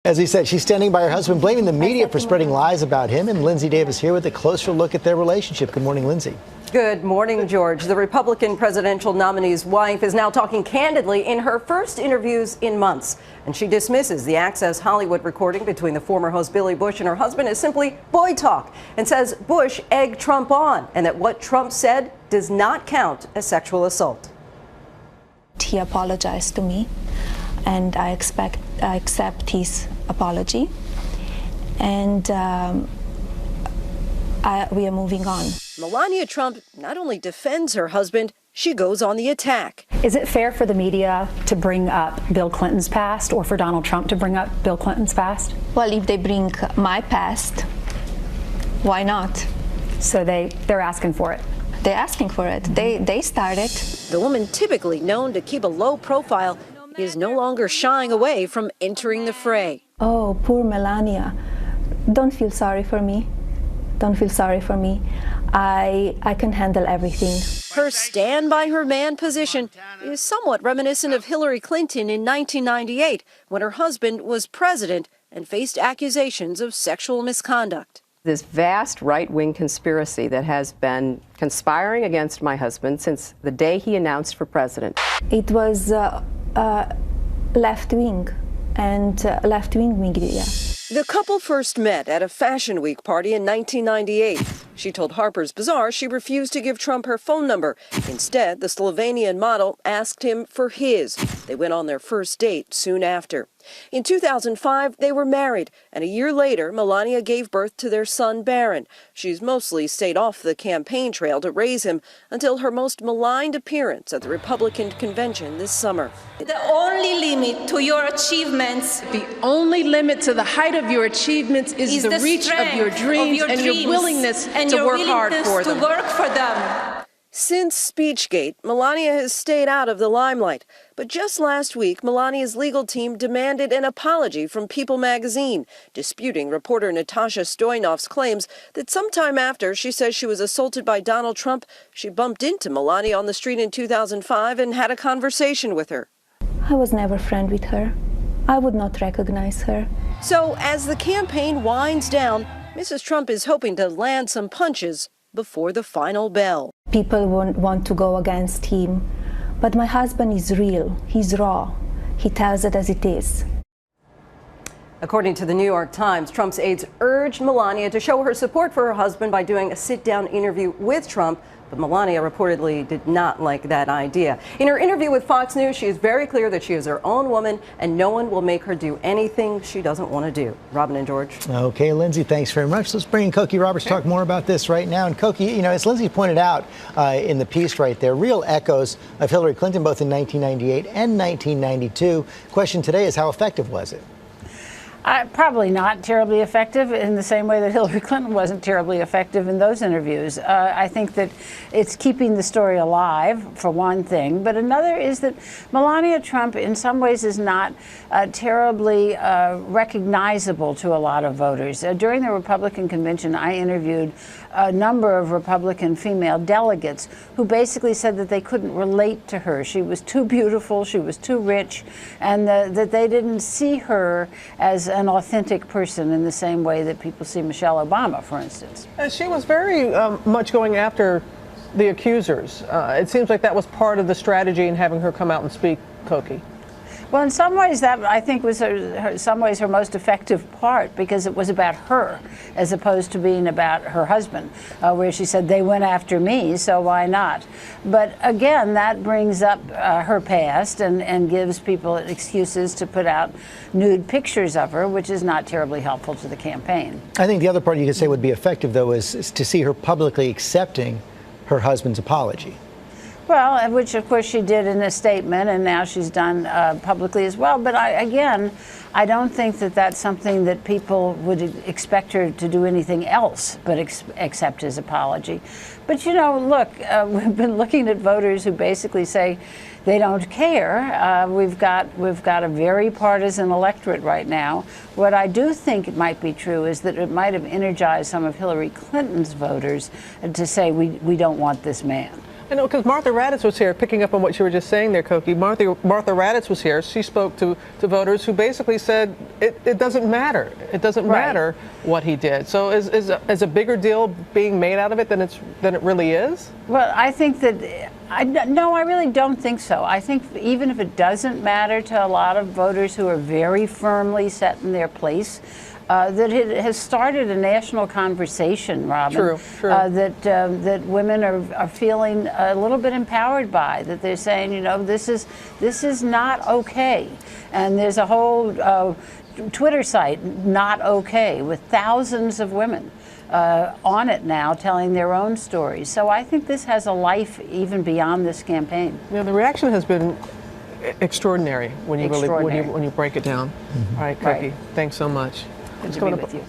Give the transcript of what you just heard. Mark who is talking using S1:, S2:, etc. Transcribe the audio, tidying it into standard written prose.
S1: As he said, she's standing by her husband, blaming the media for spreading lies about him. And Lindsay Davis here with a closer look at their relationship. Good morning, Lindsay.
S2: Good morning, George. The Republican presidential nominee's wife is now talking candidly in her first interviews in months. And she dismisses the Access Hollywood recording between the former host Billy Bush and her husband as simply boy talk, and says Bush egged Trump on and that what Trump said does not count as sexual assault.
S3: He apologized to me, and I accept his apology, and we are moving on.
S2: Melania Trump not only defends her husband, she goes on the attack.
S4: Is it fair for the media to bring up Bill Clinton's past, or for Donald Trump to bring up Bill Clinton's past?
S3: Well, if they bring my past, why not?
S4: So they're asking for it.
S3: They're asking for it. They started.
S2: The woman typically known to keep a low profile is no longer shying away from entering the fray.
S3: Oh, poor Melania. Don't feel sorry for me. Don't feel sorry for me. I can handle everything.
S2: Her stand by her man position is somewhat reminiscent of Hillary Clinton in 1998, when her husband was president and faced accusations of sexual misconduct.
S5: This vast right-wing conspiracy that has been conspiring against my husband since the day he announced for president.
S3: It was left-wing and left-wing media.
S2: The couple first met at a Fashion Week party in 1998. She told Harper's Bazaar she refused to give Trump her phone number. Instead, the Slovenian model asked him for his. They went on their first date soon after. In 2005, they were married, and a year later, Melania gave birth to their son, Barron. She's mostly stayed off the campaign trail to raise him until her most maligned appearance at the Republican convention this summer.
S6: The only limit to your achievements,
S7: the only limit to the height of your achievements is the reach of your dreams and your willingness to work hard for them.
S2: Since Speechgate, Melania has stayed out of the limelight. But just last week, Melania's legal team demanded an apology from People magazine, disputing reporter Natasha Stoyanov's claims that sometime after she says she was assaulted by Donald Trump, she bumped into Melania on the street in 2005 and had a conversation with her.
S3: I was never friend with her. I would not recognize her.
S2: So as the campaign winds down, Mrs. Trump is hoping to land some punches before the final bell.
S3: People won't want to go against him, but my husband is real. He's raw. He tells it as it is.
S2: According to the New York Times, Trump's aides urged Melania to show her support for her husband by doing a sit-down interview with Trump, but Melania reportedly did not like that idea. In her interview with Fox News, she is very clear that she is her own woman and no one will make her do anything she doesn't want to do. Robin and George.
S1: Okay, Lindsay, thanks very much. Let's bring in Cokie Roberts to talk more about this right now. And Cokie, you know, as Lindsay pointed out in the piece right there, real echoes of Hillary Clinton both in 1998 and 1992. Question today is, how effective was it?
S8: Probably not terribly effective, in the same way that Hillary Clinton wasn't terribly effective in those interviews. I think that it's keeping the story alive, for one thing. But another is that Melania Trump, in some ways, is not terribly recognizable to a lot of voters. During the Republican convention, I interviewed a number of Republican female delegates who basically said that they couldn't relate to her. She was too beautiful, she was too rich, and that they didn't see her as an authentic person in the same way that people see Michelle Obama, for instance.
S7: She was very much going after the accusers. It seems like that was part of the strategy in having her come out and speak, Cokie.
S8: Well, in some ways, that I think was her most effective part, because it was about her as opposed to being about her husband, where she said, they went after me, so why not? But again, that brings up her past and gives people excuses to put out nude pictures of her, which is not terribly helpful to the campaign.
S1: I think the other part you could say would be effective, though, is to see her publicly accepting her husband's apology.
S8: Well, which of course she did in a statement, and now she's done publicly as well. But I don't think that that's something that people would expect her to do anything else but accept his apology. But you know, look, we've been looking at voters who basically say they don't care. We've got a very partisan electorate right now. What I do think might be true is that it might have energized some of Hillary Clinton's voters to say we don't want this man.
S9: I know, because Martha Raddatz was here, picking up on what you were just saying there, Koki. Martha Raddatz was here. She spoke to voters who basically said it doesn't matter. It doesn't matter what he did. So is a bigger deal being made out of it than it really is?
S8: Well, I think that no, I really don't think so. I think even if it doesn't matter to a lot of voters who are very firmly set in their place, that it has started a national conversation, Robin.
S9: True.
S8: That women are feeling a little bit empowered by. That they're saying, you know, this is not okay, and there's a whole Twitter site, Not Okay, with thousands of women on it now telling their own stories. So I think this has a life even beyond this campaign.
S9: Yeah, the reaction has been extraordinary when you really when you break it down. All right, Koki, thanks so much.
S8: Good to be with you.